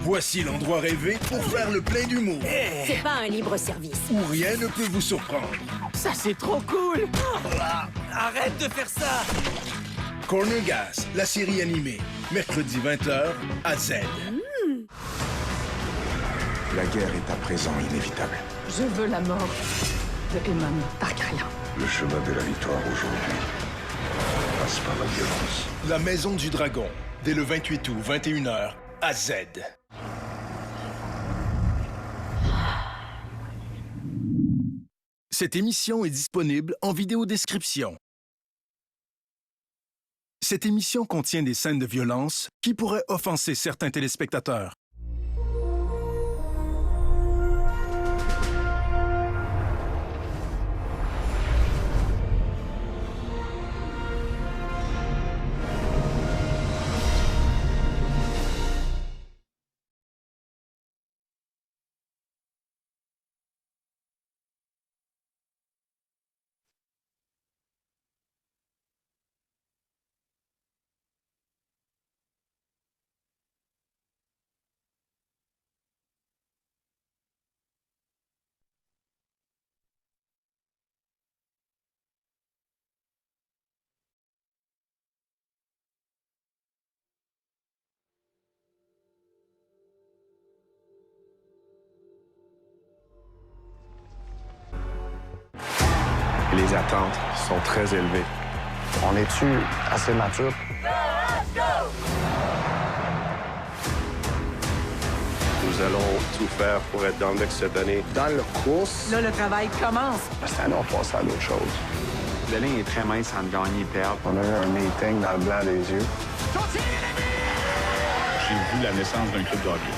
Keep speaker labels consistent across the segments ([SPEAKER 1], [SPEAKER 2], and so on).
[SPEAKER 1] Voici l'endroit rêvé pour faire le plein d'humour.
[SPEAKER 2] C'est pas un libre-service.
[SPEAKER 1] Où rien ne peut vous surprendre.
[SPEAKER 3] Ça, c'est trop cool! Arrête de faire ça!
[SPEAKER 1] Corner Gas, la série animée. Mercredi 20h à Z.
[SPEAKER 4] La guerre est à présent inévitable.
[SPEAKER 5] Je veux la mort de Aemon Targaryen.
[SPEAKER 4] Le chemin de la victoire aujourd'hui passe par la violence.
[SPEAKER 1] La Maison du Dragon, dès le 28 août, 21h à Z. Cette émission est disponible en vidéodescription. Cette émission contient des scènes de violence qui pourraient offenser certains téléspectateurs.
[SPEAKER 4] Les attentes sont très élevées.
[SPEAKER 6] On est-tu assez mature?
[SPEAKER 4] Nous allons tout faire pour être dans le mix cette année.
[SPEAKER 6] Dans le course,
[SPEAKER 5] Là, le travail commence.
[SPEAKER 6] cette année, on passe à d'autres choses.
[SPEAKER 7] La ligne est très mince entre gagner et perdre.
[SPEAKER 6] On a eu un meeting dans le blanc des yeux.
[SPEAKER 7] J'ai vu la naissance d'un club de hockey.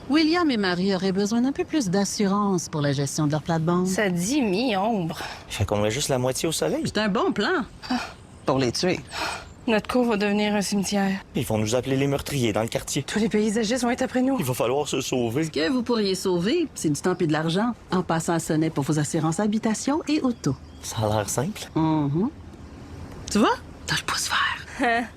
[SPEAKER 8] William et Marie auraient besoin d'un peu plus d'assurance pour la gestion de leur plate-bande.
[SPEAKER 2] Ça dit mi-ombre.
[SPEAKER 3] Fait qu'on met juste la moitié au soleil.
[SPEAKER 8] C'est un bon plan. Pour les tuer.
[SPEAKER 2] Notre cour va devenir un cimetière.
[SPEAKER 3] Ils vont nous appeler les meurtriers dans le quartier.
[SPEAKER 2] Tous les paysagistes vont être après nous.
[SPEAKER 3] Il va falloir se sauver.
[SPEAKER 8] Ce que vous pourriez sauver, c'est du temps et de l'argent en passant à sonnet pour vos assurances habitation et auto.
[SPEAKER 3] Ça a l'air simple.
[SPEAKER 8] Tu vois? T'as le pouce vert.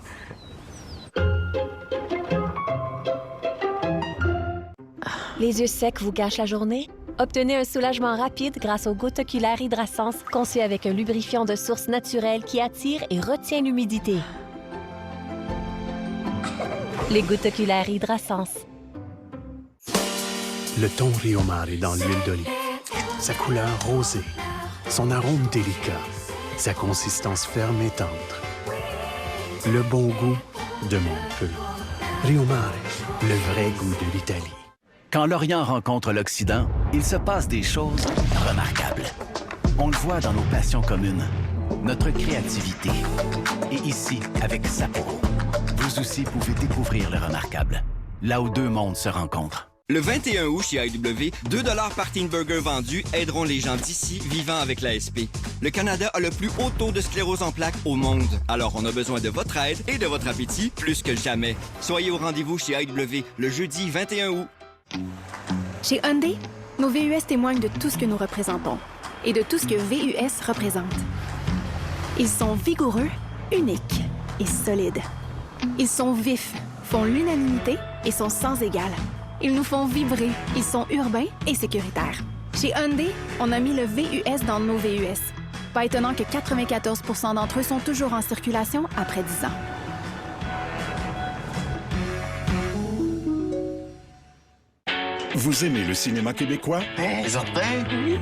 [SPEAKER 9] Les yeux secs vous gâchent la journée? Obtenez un soulagement rapide grâce aux gouttes oculaires Hydrasense, conçues avec un lubrifiant de source naturelle qui attire et retient l'humidité. Les gouttes oculaires Hydrasense.
[SPEAKER 10] Le thon Rio Mare dans l'huile d'olive. Sa couleur rosée, son arôme délicat, sa consistance ferme et tendre. Le bon goût de mon peu. Rio Mare, le vrai goût de l'Italie.
[SPEAKER 11] Quand l'Orient rencontre l'Occident, il se passe des choses remarquables. On le voit dans nos passions communes, notre créativité. Et ici, avec Sapporo, vous aussi pouvez découvrir le remarquable, là où deux mondes se rencontrent.
[SPEAKER 12] Le 21 août chez IW, 2 $ par teen burger vendu aideront les gens d'ici vivant avec l'ASP. Le Canada a le plus haut taux de sclérose en plaques au monde. Alors on a besoin de votre aide et de votre appétit plus que jamais. Soyez au rendez-vous chez IW le jeudi 21 août.
[SPEAKER 13] Chez Hyundai, nos VUS témoignent de tout ce que nous représentons et de tout ce que VUS représente. Ils sont vigoureux, uniques et solides. Ils sont vifs, font l'unanimité et sont sans égal. Ils nous font vibrer, ils sont urbains et sécuritaires. Chez Hyundai, on a mis le VUS dans nos VUS. Pas étonnant que 94 % d'entre eux sont toujours en circulation après 10 ans.
[SPEAKER 14] Vous aimez le cinéma québécois?
[SPEAKER 6] Oui.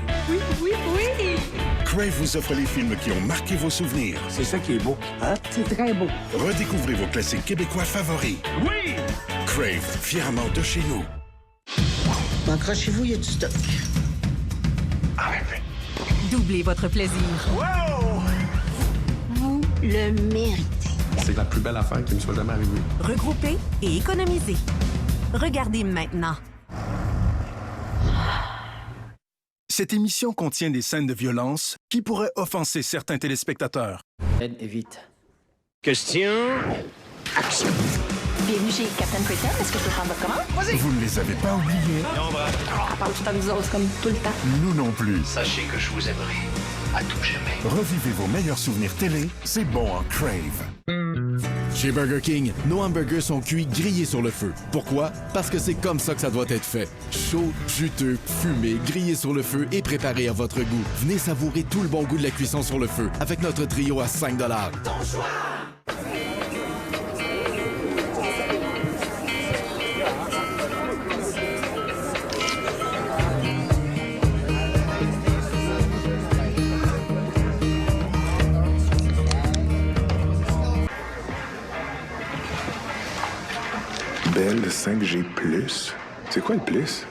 [SPEAKER 14] Crave vous offre les films qui ont marqué vos souvenirs.
[SPEAKER 6] C'est ça qui est beau. Hein? C'est très beau.
[SPEAKER 14] Redécouvrez vos classiques québécois favoris.
[SPEAKER 6] Oui!
[SPEAKER 14] Crave, fièrement de chez nous.
[SPEAKER 5] Accrochez-vous, il y a du stock.
[SPEAKER 8] Doublez votre plaisir.
[SPEAKER 5] Vous le méritez.
[SPEAKER 4] C'est la plus belle affaire qui me soit jamais arrivée.
[SPEAKER 8] Regroupez et économisez. Regardez maintenant.
[SPEAKER 1] Cette émission contient des scènes de violence qui pourraient offenser certains téléspectateurs.
[SPEAKER 3] Aide et vite.
[SPEAKER 12] Question.
[SPEAKER 5] Action. Bienvenue chez Captain Britain. Est-ce que je peux prendre votre commande? Vas-y.
[SPEAKER 14] Vous ne les avez pas oubliés?
[SPEAKER 5] On parle tout à nous autres comme tout le temps.
[SPEAKER 14] Nous non plus.
[SPEAKER 7] Sachez que je vous aimerai
[SPEAKER 4] à tout jamais.
[SPEAKER 14] Revivez vos meilleurs souvenirs télé, c'est bon en Crave.
[SPEAKER 15] Chez Burger King, nos hamburgers sont cuits grillés sur le feu. Pourquoi? Parce que c'est comme ça que ça doit être fait. Chaud, juteux, fumé, grillé sur le feu et préparé à votre goût. Venez savourer tout le bon goût de la cuisson sur le feu avec notre trio à 5 $.
[SPEAKER 3] Ton choix!
[SPEAKER 6] Belle 5G+. C'est quoi le plus?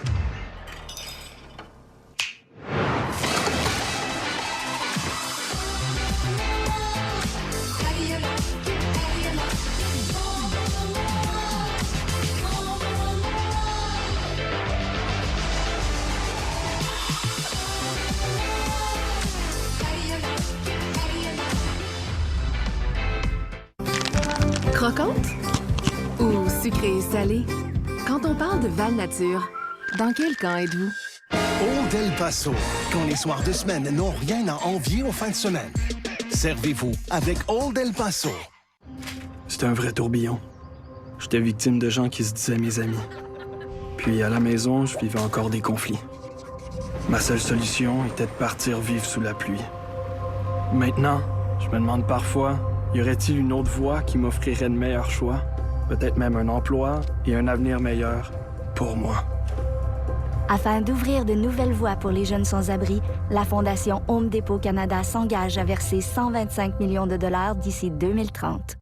[SPEAKER 16] Croquante ou sucrée et salée? Quand on parle de Val Nature, dans quel camp êtes-vous?
[SPEAKER 17] Old El Paso, quand les soirs de semaine n'ont rien à envier aux fins de semaine. Servez-vous avec Old El Paso.
[SPEAKER 18] C'était un vrai tourbillon. J'étais victime de gens qui se disaient mes amis. Puis à la maison, je vivais encore des conflits. Ma seule solution était de partir vivre sous la pluie. Maintenant, je me demande parfois, y aurait-il une autre voie qui m'offrirait de meilleurs choix? Peut-être même un emploi et un avenir meilleur pour moi.
[SPEAKER 19] Afin d'ouvrir de nouvelles voies pour les jeunes sans-abri, la Fondation Home Depot Canada s'engage à verser 125 millions de dollars d'ici 2030.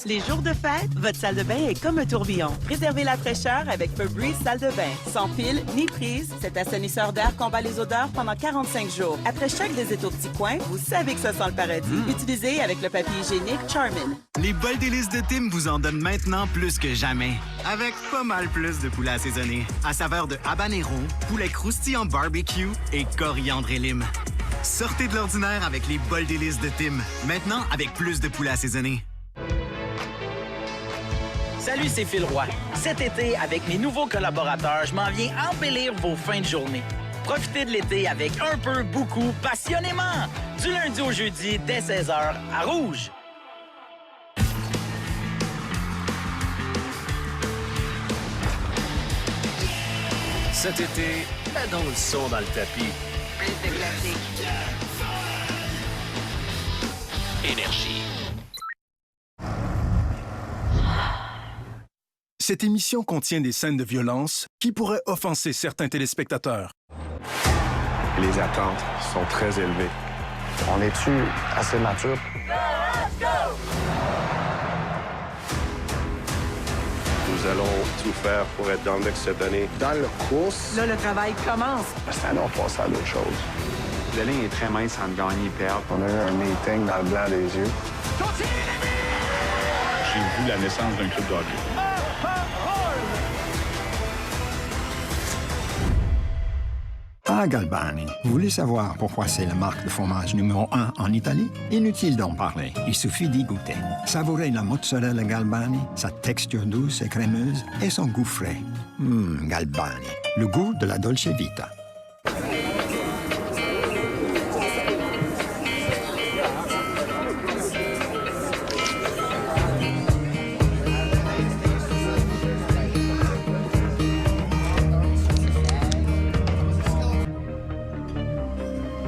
[SPEAKER 20] Les jours de fête, votre salle de bain est comme un tourbillon. Préservez la fraîcheur avec Febreze salle de bain. Sans fil ni prise, cet assainisseur d'air combat les odeurs pendant 45 jours. Après chaque visite au petit coin, vous savez que ça sent le paradis. Utilisez avec le papier hygiénique Charmin.
[SPEAKER 21] Les bols délices de Tim vous en donnent maintenant plus que jamais. Avec pas mal plus de poulet assaisonné. À saveur de habanero, poulet croustillant barbecue et coriandre et lime. Sortez de l'ordinaire avec les bols délices de Tim. Maintenant, avec plus de poulet assaisonné.
[SPEAKER 3] Salut, c'est Phil Roy. Cet été, avec mes nouveaux collaborateurs, je m'en viens embellir vos fins de journée. Profitez de l'été avec un peu, beaucoup, passionnément. Du lundi au jeudi, dès 16h, à Rouge.
[SPEAKER 10] Cet été, aidons le son dans le tapis.
[SPEAKER 5] Plus de classiques.
[SPEAKER 10] Énergie.
[SPEAKER 1] Cette émission contient des scènes de violence qui pourraient offenser certains téléspectateurs.
[SPEAKER 6] Les attentes sont très élevées. On est-tu assez mature? Nous allons tout faire pour être dans le mix cette année. Dans le course.
[SPEAKER 20] Là, le travail commence.
[SPEAKER 6] Cette année, on passe à d'autres choses.
[SPEAKER 7] La ligne est très mince entre gagner et perdre.
[SPEAKER 6] On a eu un meeting dans le blanc des yeux.
[SPEAKER 7] J'ai vu la naissance d'un club de hockey.
[SPEAKER 22] Ah, Galbani, vous voulez savoir pourquoi c'est la marque de fromage numéro 1 en Italie? Inutile d'en parler, il suffit d'y goûter. Savourez la mozzarella Galbani, sa texture douce et crémeuse et son goût frais. Galbani, le goût de la Dolce Vita.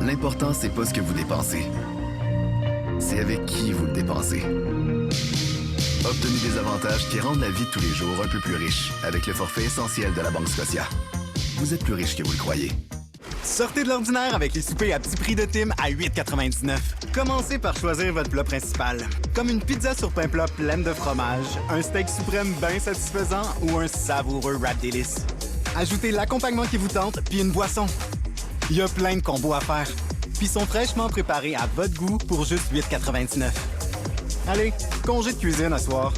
[SPEAKER 23] L'important, c'est pas ce que vous dépensez. C'est avec qui vous le dépensez. Obtenez des avantages qui rendent la vie de tous les jours un peu plus riche avec le forfait essentiel de la Banque Scotia. Vous êtes plus riche que vous le croyez.
[SPEAKER 21] Sortez de l'ordinaire avec les soupers à petit prix de Tim à 8,99. Commencez par choisir votre plat principal. Comme une pizza sur pain plat pleine de fromage, un steak suprême bien satisfaisant ou un savoureux wrap délice. Ajoutez l'accompagnement qui vous tente puis une boisson. Il y a plein de combos à faire. Puis sont fraîchement préparés à votre goût pour juste 8,99. Allez, congé de cuisine à soir.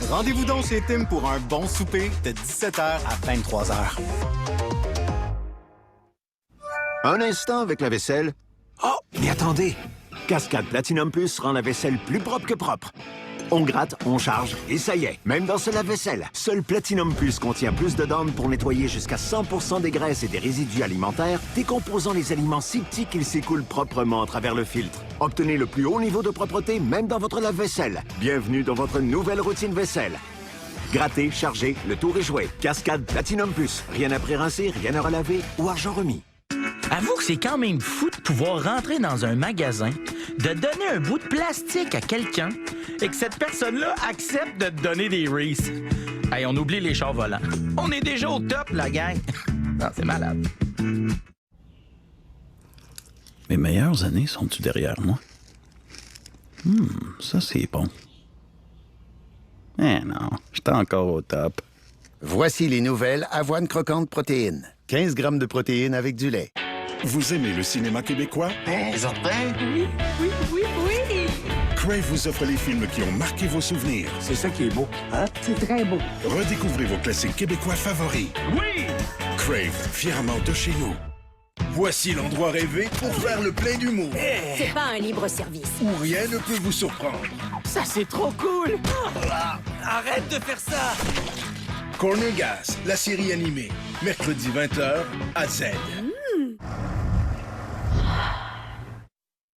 [SPEAKER 21] Rendez-vous donc chez Tim pour un bon souper de 17h à 23h.
[SPEAKER 24] Un instant avec la vaisselle,
[SPEAKER 2] Oh, mais attendez! Cascade Platinum Plus rend la vaisselle plus propre que propre. On gratte, on charge, et ça y est, même dans ce lave-vaisselle. Seul Platinum Plus contient plus de dents pour nettoyer jusqu'à 100% des graisses et des résidus alimentaires, décomposant les aliments si petits qu'ils s'écoulent proprement à travers le filtre. Obtenez le plus haut niveau de propreté, même dans votre lave-vaisselle. Bienvenue dans votre nouvelle routine vaisselle. Grattez, chargez, le tour est joué. Cascade Platinum Plus. Rien à pré-rincer, rien à relaver ou argent remis.
[SPEAKER 3] Avoue que c'est quand même fou de pouvoir rentrer dans un magasin, de donner un bout de plastique à quelqu'un et que cette personne-là accepte de te donner des Reese. Hey, on oublie les chars volants. On est déjà au top, la gang. Non, c'est malade.
[SPEAKER 9] Mes meilleures années sont-tu derrière moi? Ça c'est bon. Eh non, j'étais encore au top.
[SPEAKER 11] Voici les nouvelles avoine croquante protéines. 15 grammes de protéines avec du lait.
[SPEAKER 14] Vous aimez le cinéma québécois?
[SPEAKER 11] Ben, certain.
[SPEAKER 5] Oui.
[SPEAKER 14] Crave vous offre les films qui ont marqué vos souvenirs.
[SPEAKER 11] C'est ça qui est beau, hein?
[SPEAKER 5] C'est très beau.
[SPEAKER 14] Redécouvrez vos classiques québécois favoris.
[SPEAKER 5] Oui!
[SPEAKER 14] Crave, fièrement de chez nous. Voici l'endroit rêvé pour faire le plein d'humour.
[SPEAKER 5] C'est pas un libre-service.
[SPEAKER 14] Où rien ne peut vous surprendre.
[SPEAKER 3] Ça, c'est trop cool! Arrête de faire ça!
[SPEAKER 14] Corner Gas, la série animée. Mercredi 20h à Z.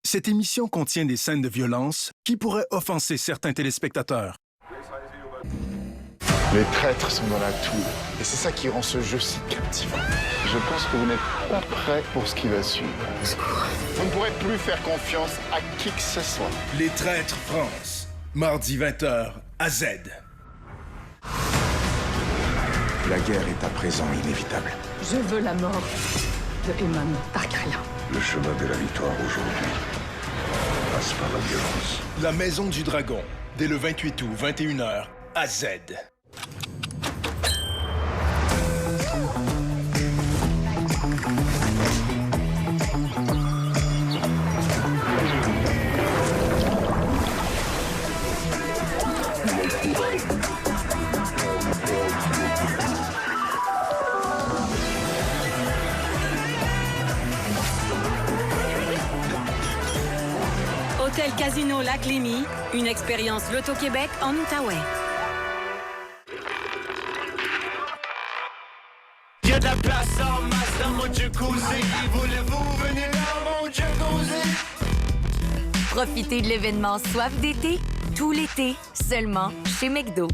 [SPEAKER 1] Cette émission contient des scènes de violence qui pourraient offenser certains téléspectateurs.
[SPEAKER 6] Les traîtres sont dans la tour. Et c'est ça qui rend ce jeu si captivant. Je pense que vous n'êtes pas prêt pour ce qui va suivre. Vous ne pourrez plus faire confiance à qui que ce soit.
[SPEAKER 14] Les Traîtres France. Mardi 20h à Z.
[SPEAKER 4] La guerre est à présent inévitable.
[SPEAKER 5] Je veux la mort de Aemon Targaryen.
[SPEAKER 4] Le chemin de la victoire aujourd'hui passe par la violence.
[SPEAKER 14] La Maison du Dragon. Dès le 28 août, 21h à Z.
[SPEAKER 5] Hôtel Casino Lac Lémy, une expérience Loto-Québec en Outaouais.
[SPEAKER 24] Y'a de la place en masse dans mon jacuzzi. Voulez-vous venir dans mon jacuzzi?
[SPEAKER 25] Profitez de l'événement Soif d'été, tout l'été, seulement chez McDo.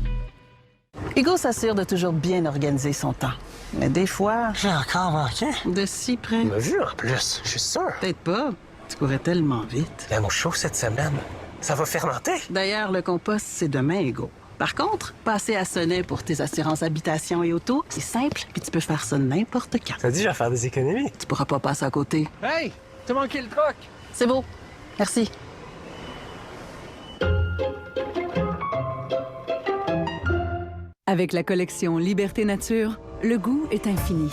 [SPEAKER 8] Ego s'assure de toujours bien organiser son temps. Mais des fois...
[SPEAKER 26] J'ai encore manqué.
[SPEAKER 8] De si près.
[SPEAKER 26] Tu m'as vu en plus, je suis sûr.
[SPEAKER 8] Peut-être pas. Tu courais tellement vite.
[SPEAKER 26] La mouche chaud cette semaine. Ça va fermenter.
[SPEAKER 8] D'ailleurs, le compost, c'est demain, Ego. Par contre, passer à Sonnet pour tes assurances habitation et auto, c'est simple, puis tu peux faire ça n'importe quand.
[SPEAKER 26] Ça dit, je vais faire des économies.
[SPEAKER 8] Tu pourras pas passer à côté.
[SPEAKER 26] Hey, t'as manqué le troc.
[SPEAKER 8] C'est beau. Merci.
[SPEAKER 27] Avec la collection Liberté Nature, le goût est infini.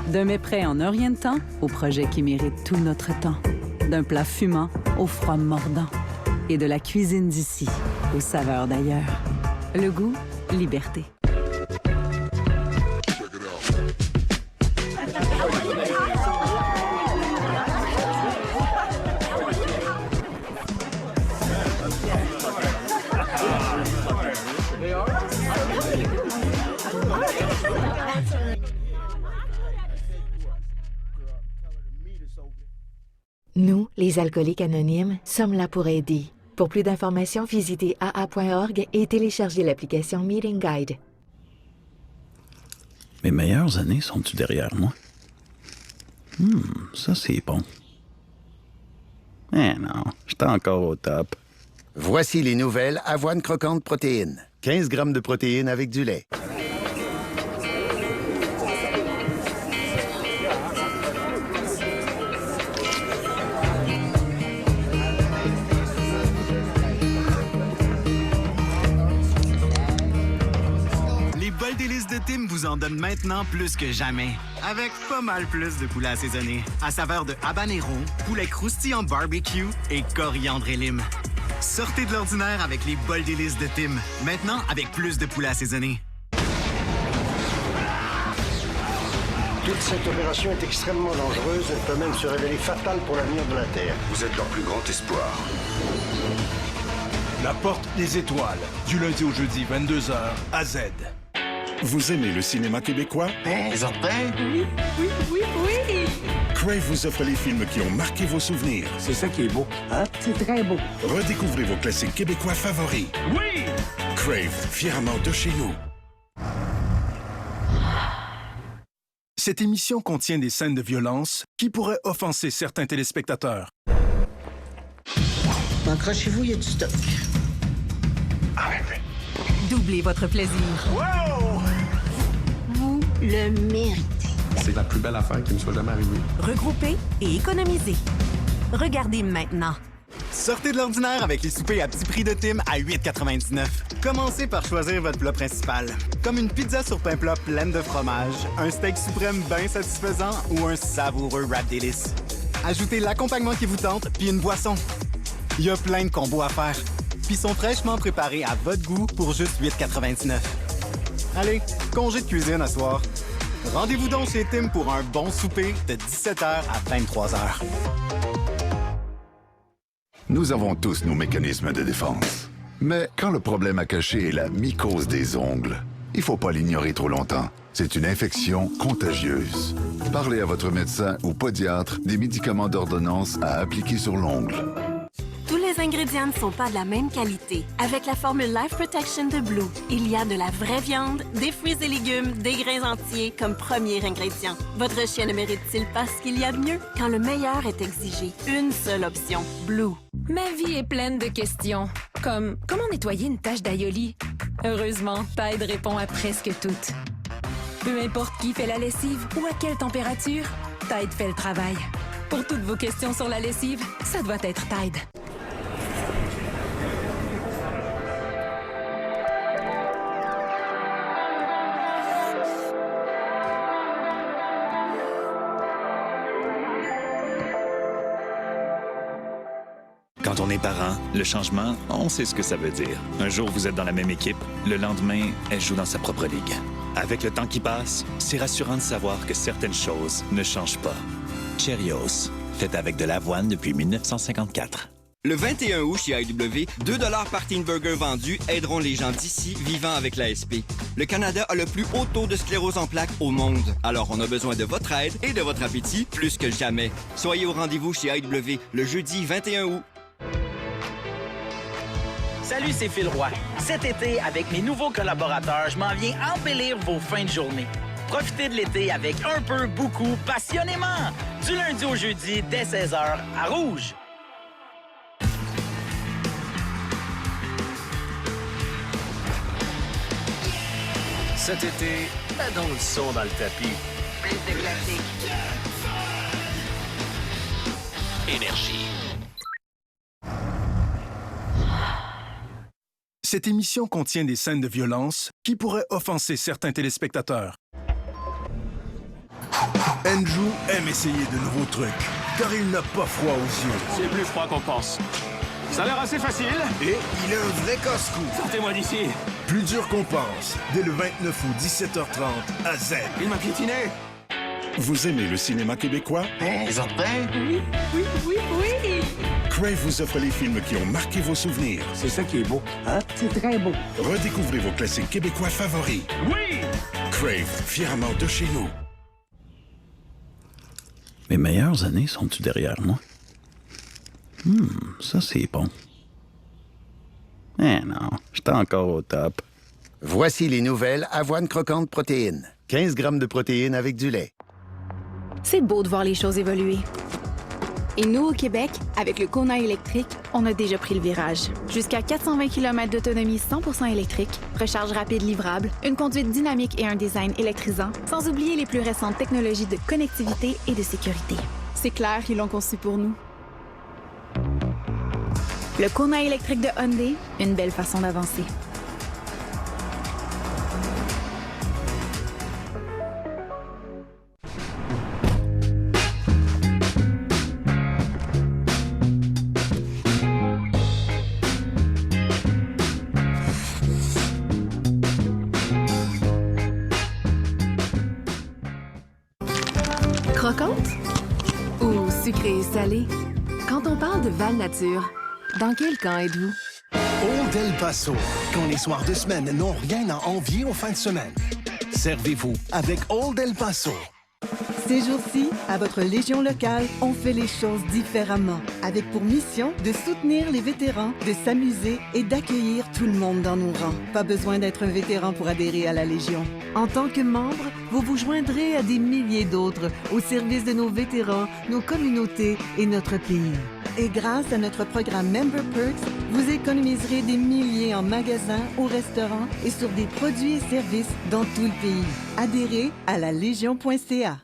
[SPEAKER 27] D'un mets prêt en un rien de temps au projet qui mérite tout notre temps. D'un plat fumant au froid mordant. Et de la cuisine d'ici aux saveurs d'ailleurs. Le goût, liberté.
[SPEAKER 28] Nous, les alcooliques anonymes, sommes là pour aider. Pour plus d'informations, visitez aa.org et téléchargez l'application Meeting Guide.
[SPEAKER 9] Mes meilleures années sont-tu derrière moi? Ça c'est bon. Eh non, j'étais encore au top.
[SPEAKER 11] Voici les nouvelles avoine croquante protéines. 15 grammes de protéines avec du lait.
[SPEAKER 21] Bol délices de Tim vous en donne maintenant plus que jamais. Avec pas mal plus de poulet assaisonné, à saveur de habanero, poulet croustillant barbecue et coriandre et lime. Sortez de l'ordinaire avec les bols délices de Tim. Maintenant, avec plus de poulet assaisonné.
[SPEAKER 10] Toute cette opération est extrêmement dangereuse. Elle peut même se révéler fatale pour l'avenir de la Terre.
[SPEAKER 4] Vous êtes leur plus grand espoir.
[SPEAKER 1] La Porte des Étoiles, du lundi au jeudi, 22h, à Z.
[SPEAKER 14] Vous aimez le cinéma québécois?
[SPEAKER 10] Certain?
[SPEAKER 8] Oui.
[SPEAKER 14] Crave vous offre les films qui ont marqué vos souvenirs.
[SPEAKER 10] C'est ça qui est beau.
[SPEAKER 8] Ah, c'est très beau.
[SPEAKER 14] Redécouvrez vos classiques québécois favoris.
[SPEAKER 1] Oui!
[SPEAKER 14] Crave, fièrement de chez nous.
[SPEAKER 1] Cette émission contient des scènes de violence qui pourraient offenser certains téléspectateurs.
[SPEAKER 10] Accrochez-vous, il y a du stock.
[SPEAKER 25] Doublez votre plaisir.
[SPEAKER 28] Vous le méritez.
[SPEAKER 7] C'est la plus belle affaire qui me soit jamais arrivée.
[SPEAKER 25] Regroupez et économisez. Regardez maintenant.
[SPEAKER 21] Sortez de l'ordinaire avec les soupers à petit prix de Tim à 8,99. Commencez par choisir votre plat principal, comme une pizza sur pain plat pleine de fromage, un steak suprême bien satisfaisant ou un savoureux wrap délice. Ajoutez l'accompagnement qui vous tente, puis une boisson. Il y a plein de combos à faire, puis sont fraîchement préparés à votre goût pour juste 8,99. Allez, congé de cuisine à soir. Rendez-vous donc chez Tim pour un bon souper de 17h à 23h.
[SPEAKER 12] Nous avons tous nos mécanismes de défense. Mais quand le problème à cacher est la mycose des ongles, il faut pas l'ignorer trop longtemps. C'est une infection contagieuse. Parlez à votre médecin ou podiatre des médicaments d'ordonnance à appliquer sur l'ongle.
[SPEAKER 25] Tous les ingrédients ne sont pas de la même qualité. Avec la formule Life Protection de Blue, il y a de la vraie viande, des fruits et légumes, des grains entiers comme premier ingrédient. Votre chien ne mérite-t-il pas ce qu'il y a de mieux? Quand le meilleur est exigé, une seule option, Blue.
[SPEAKER 13] Ma vie est pleine de questions, comme comment nettoyer une tache d'aïoli? Heureusement, Tide répond à presque toutes. Peu importe qui fait la lessive ou à quelle température, Tide fait le travail. Pour toutes vos questions sur la lessive, ça doit être Tide.
[SPEAKER 15] Quand on est parent, le changement, on sait ce que ça veut dire. Un jour, vous êtes dans la même équipe, le lendemain, elle joue dans sa propre ligue. Avec le temps qui passe, c'est rassurant de savoir que certaines choses ne changent pas. Cheerios, fait avec de l'avoine depuis 1954.
[SPEAKER 16] Le 21 août chez IW, 2 $ par teen burger vendu aideront les gens d'ici vivant avec l'ASP. Le Canada a le plus haut taux de sclérose en plaques au monde. Alors on a besoin de votre aide et de votre appétit plus que jamais. Soyez au rendez-vous chez IW le jeudi 21 août.
[SPEAKER 3] Salut, c'est Phil Roy. Cet été, avec mes nouveaux collaborateurs, je m'en viens embellir vos fins de journée. Profitez de l'été avec un peu, beaucoup, passionnément. Du lundi au jeudi, dès 16h, à Rouge.
[SPEAKER 17] Cet été, mets donc le son dans le tapis.
[SPEAKER 25] Plus de classiques.
[SPEAKER 17] Énergie.
[SPEAKER 1] Cette émission contient des scènes de violence qui pourraient offenser certains téléspectateurs. Andrew aime essayer de nouveaux trucs, car il n'a pas froid aux yeux.
[SPEAKER 17] C'est plus froid qu'on pense. Ça a l'air assez facile.
[SPEAKER 1] Et il est un vrai casse-cou.
[SPEAKER 17] Sortez-moi d'ici.
[SPEAKER 1] Plus dur qu'on pense, dès le 29 août, 17h30, à Z.
[SPEAKER 17] Il m'a piétiné.
[SPEAKER 14] Vous aimez le cinéma québécois?
[SPEAKER 10] Certain?
[SPEAKER 8] Oui.
[SPEAKER 14] Crave vous offre les films qui ont marqué vos souvenirs.
[SPEAKER 10] C'est ça qui est beau.
[SPEAKER 8] C'est très beau.
[SPEAKER 14] Redécouvrez vos classiques québécois favoris.
[SPEAKER 1] Oui!
[SPEAKER 14] Crave, fièrement de chez nous.
[SPEAKER 9] Mes meilleures années sont-tu derrière moi? Ça c'est bon. Eh non, j'étais encore au top.
[SPEAKER 11] Voici les nouvelles avoine croquante protéines. 15 grammes de protéines avec du lait.
[SPEAKER 18] C'est beau de voir les choses évoluer. Et nous, au Québec, avec le Kona électrique, on a déjà pris le virage. Jusqu'à 420 km d'autonomie 100% électrique, recharge rapide livrable, une conduite dynamique et un design électrisant, sans oublier les plus récentes technologies de connectivité et de sécurité. C'est clair, ils l'ont conçu pour nous. Le Kona électrique de Hyundai, une belle façon d'avancer. sucré et salé. Quand on parle de Val Nature, dans quel camp êtes-vous?
[SPEAKER 2] Old El Paso, quand les soirs de semaine n'ont rien à envier aux fins de semaine. Servez-vous avec Old El Paso.
[SPEAKER 5] Ces jours-ci, à votre Légion locale, on fait les choses différemment, avec pour mission de soutenir les vétérans, de s'amuser et d'accueillir tout le monde dans nos rangs. Pas besoin d'être un vétéran pour adhérer à la Légion. En tant que membre, vous vous joindrez à des milliers d'autres au service de nos vétérans, nos communautés et notre pays. Et grâce à notre programme Member Perks, vous économiserez des milliers en magasins, au restaurant et sur des produits et services dans tout le pays. Adhérez à la Légion.ca.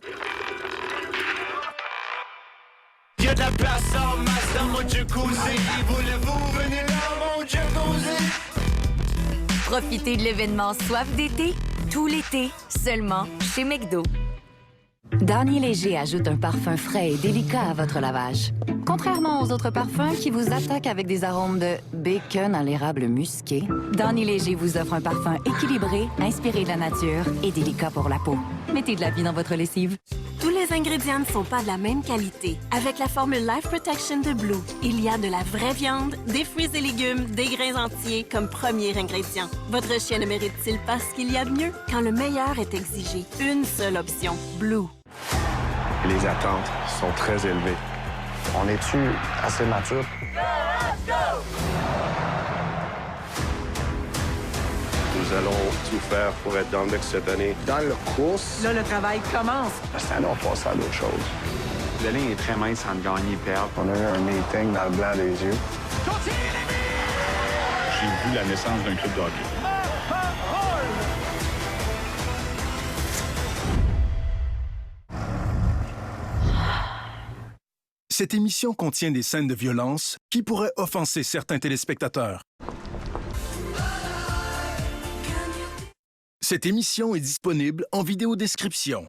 [SPEAKER 6] Il y a de la place en masse dans mon jacuzzi. Voulez-vous venir dans mon jacuzzi?
[SPEAKER 19] Profitez de l'événement Soif d'été, tout l'été, seulement chez McDo. Garnier Léger ajoute un parfum frais et délicat à votre lavage. Contrairement aux autres parfums qui vous attaquent avec des arômes de bacon à l'érable musqué, Garnier Léger vous offre un parfum équilibré, inspiré de la nature et délicat pour la peau. Mettez de la vie dans votre lessive.
[SPEAKER 25] Tous les ingrédients ne sont pas de la même qualité. Avec la formule Life Protection de Blue, il y a de la vraie viande, des fruits et légumes, des grains entiers comme premier ingrédient. Votre chien ne mérite-t-il pas ce qu'il y a de mieux? Quand le meilleur est exigé, une seule option, Blue.
[SPEAKER 20] Les attentes sont très élevées. On est-tu assez mature? Nous allons tout faire pour être dans le mix cette année. Dans le course.
[SPEAKER 8] Là, le travail commence.
[SPEAKER 20] Cette année, on passe à d'autres choses. La ligne est très mince entre gagner et perdre. On a eu un meeting dans le blanc des yeux.
[SPEAKER 7] J'ai vu la naissance d'un club de hockey.
[SPEAKER 1] Cette émission contient des scènes de violence qui pourraient offenser certains téléspectateurs. Cette émission est disponible en vidéodescription.